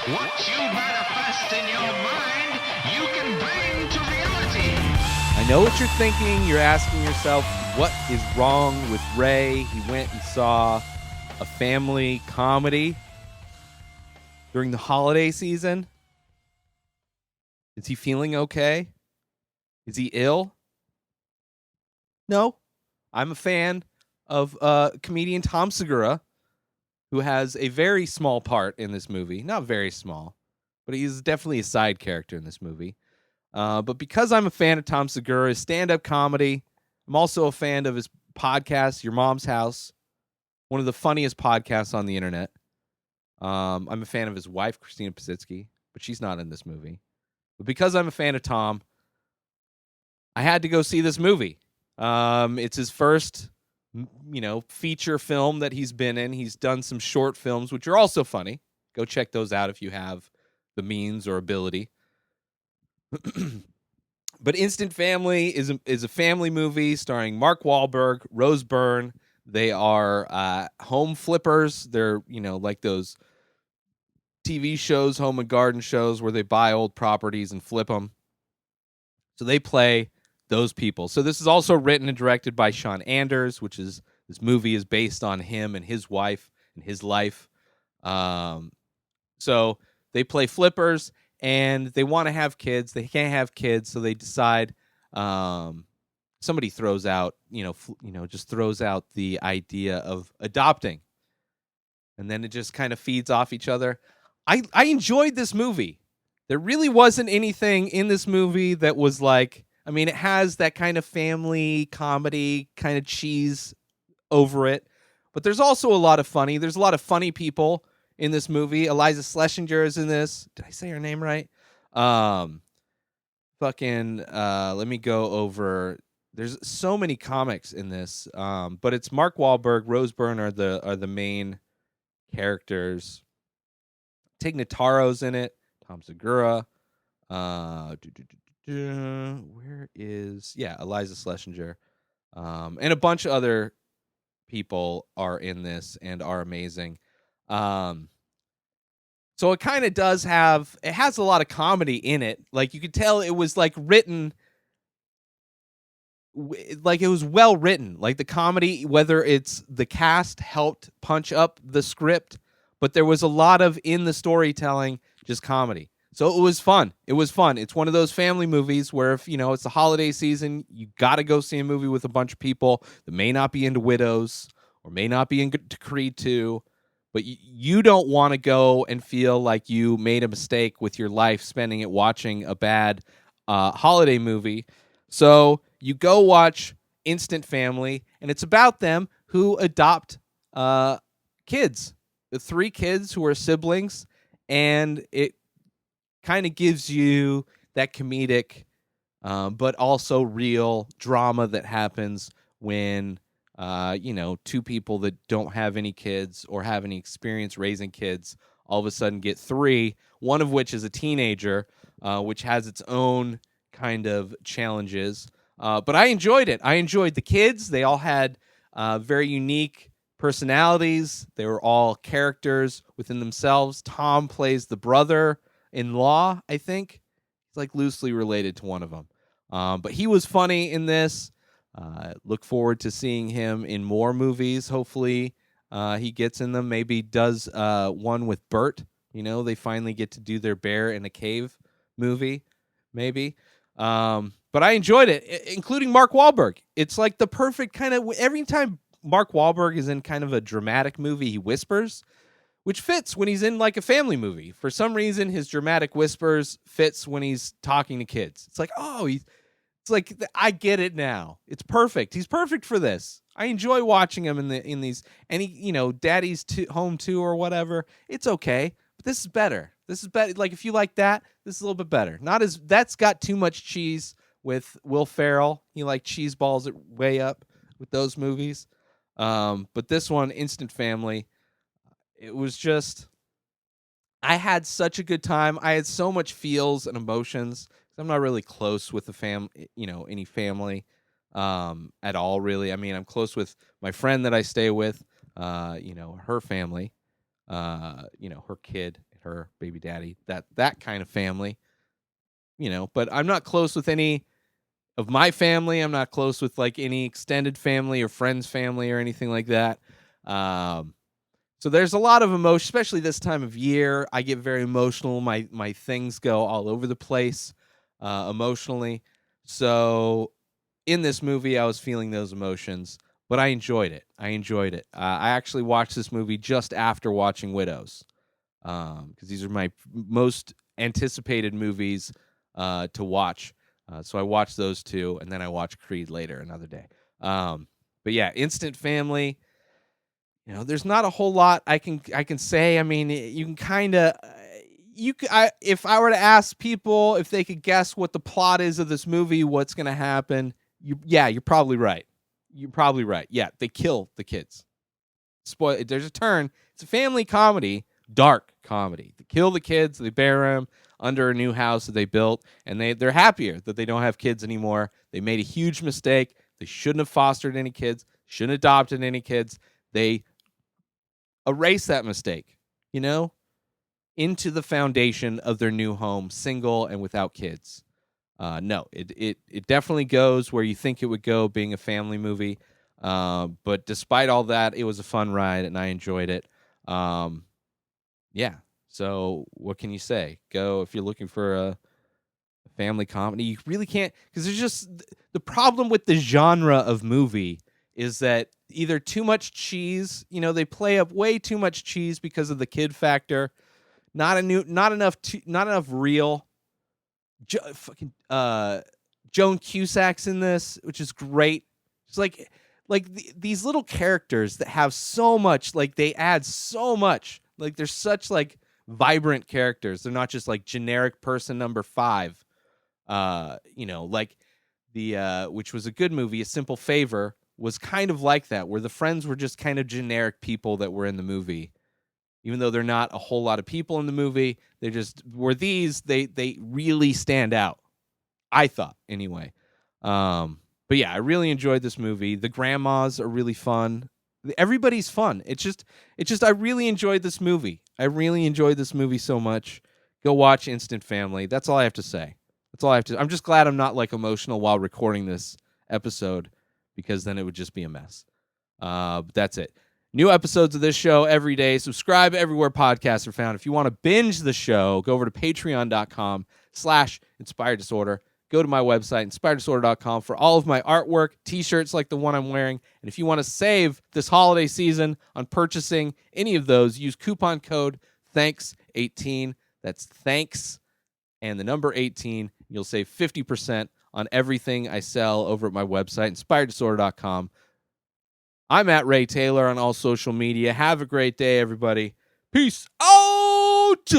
What you manifest in your mind, you can bring to reality. I know what you're thinking. You're asking yourself, what is wrong with Ray? He went and saw a family comedy during the holiday season. Is he feeling okay? Is he ill? No. I'm a fan of comedian Tom Segura, who has a very small part in this movie. Not very small, but he's definitely a side character in this movie. But because I'm a fan of Tom Segura's stand-up comedy, I'm also a fan of his podcast, Your Mom's House, one of the funniest podcasts on the internet. I'm a fan of his wife, Christina Pazitsky, but she's not in this movie. But because I'm a fan of Tom, I had to go see this movie. It's his first, feature film that he's been in. He's done some short films, which are also funny. Go check those out if you have the means or ability. But Instant Family is a family movie starring Mark Wahlberg, Rose Byrne. They are home flippers. They're, like those TV shows, home and garden shows where they buy old properties and flip them. So they play those people. So this is also written and directed by Sean Anders, which is, this movie is based on him and his wife and his life. So they play flippers and they want to have kids. They can't have kids, so they decide. Somebody throws out, just throws out the idea of adopting, and then it just kind of feeds off each other. I enjoyed this movie. There really wasn't anything in this movie that was like, it has that kind of family comedy kind of cheese over it, but there's also a lot of funny. There's a lot of funny people in this movie. Eliza Schlesinger is in this. Did I say her name right? Let me go over. There's so many comics in this, but it's Mark Wahlberg, Rose Byrne are the main characters. Tig Notaro's in it. Tom Segura. Where is Eliza Schlesinger, and a bunch of other people are in this and are amazing. So it kind of has a lot of comedy in it. Like you could tell it was like written, like it was well written. Like the comedy, whether it's the cast helped punch up the script, but there was a lot of in the storytelling just comedy. So it was fun. It's one of those family movies where if, it's the holiday season, you got to go see a movie with a bunch of people that may not be into Widows or may not be into Creed 2, but you don't want to go and feel like you made a mistake with your life spending it watching a bad holiday movie. So you go watch Instant Family, and it's about them who adopt kids, the 3 kids who are siblings, and it kind of gives you that comedic, but also real drama that happens when, 2 people that don't have any kids or have any experience raising kids all of a sudden get 3, one of which is a teenager, which has its own kind of challenges. But I enjoyed it. I enjoyed the kids. They all had very unique personalities. They were all characters within themselves. Tom plays the brother-in-law, I think. He's like loosely related to one of them. But he was funny in this. Look forward to seeing him in more movies. Hopefully he gets in them. Maybe does one with Bert. They finally get to do their bear in a cave movie. Maybe. But I enjoyed it, including Mark Wahlberg. It's like the perfect kind of, every time Mark Wahlberg is in kind of a dramatic movie, he whispers, which fits when he's in like a family movie. For some reason, his dramatic whispers fits when he's talking to kids. It's like, it's like, I get it now. It's perfect. He's perfect for this. I enjoy watching him in these, and he, Daddy's Home 2 or whatever. It's okay, but this is better. This is better. Like if you like that, this is a little bit better. That's got too much cheese with Will Ferrell. He like cheese balls it way up with those movies. But this one, Instant Family, it was just, I had such a good time. I had so much feels and emotions. I'm not really close with any family at all, really. I'm close with my friend that I stay with, her family, her kid and her baby daddy, that kind of family, but I'm not close with any of my family. I'm not close with like any extended family or friends' family or anything like that. So there's a lot of emotion, especially this time of year. I get very emotional. My things go all over the place emotionally. So in this movie, I was feeling those emotions, but I enjoyed it. I actually watched this movie just after watching Widows, because these are my most anticipated movies to watch. So I watched those two, and then I watched Creed later another day. But yeah, Instant Family. There's not a whole lot I can say. I mean, you can kind of if I were to ask people if they could guess what the plot is of this movie, what's going to happen, you're probably right. Yeah, they kill the kids. Spoil. There's a turn. It's a family comedy, dark comedy. They kill the kids. They bury them under a new house that they built, and they're happier that they don't have kids anymore. They made a huge mistake. They shouldn't have fostered any kids. Shouldn't have adopted any kids. They erase that mistake, into the foundation of their new home, single and without kids. No, it definitely goes where you think it would go, being a family movie. But despite all that, it was a fun ride, and I enjoyed it. Yeah. So what can you say? Go if you're looking for a family comedy. You really can't, because there's just the problem with the genre of movie is that either too much cheese, they play up way too much cheese because of the kid factor. Not enough real. Joan Cusack's in this, which is great. It's like these little characters that have so much, like they add so much. Like they're such like vibrant characters. They're not just like generic person number 5. Like the which was a good movie, A Simple Favor, was kind of like that, where the friends were just kind of generic people that were in the movie. Even though they're not a whole lot of people in the movie, they just were these. They really stand out, I thought, anyway. But yeah, I really enjoyed this movie. The grandmas are really fun. Everybody's fun. It's just I really enjoyed this movie. I really enjoyed this movie so much. Go watch Instant Family. That's all I have to say. I'm just glad I'm not like emotional while recording this episode, because then it would just be a mess. But that's it. New episodes of this show every day. Subscribe everywhere podcasts are found. If you want to binge the show, go over to patreon.com/inspired disorder. Go to my website, inspireddisorder.com, for all of my artwork, t-shirts like the one I'm wearing. And if you want to save this holiday season on purchasing any of those, use coupon code THANKS18. That's thanks and the number 18. You'll save 50% on everything I sell over at my website, inspireddisorder.com. I'm at Ray Taylor on all social media. Have a great day, everybody. Peace out!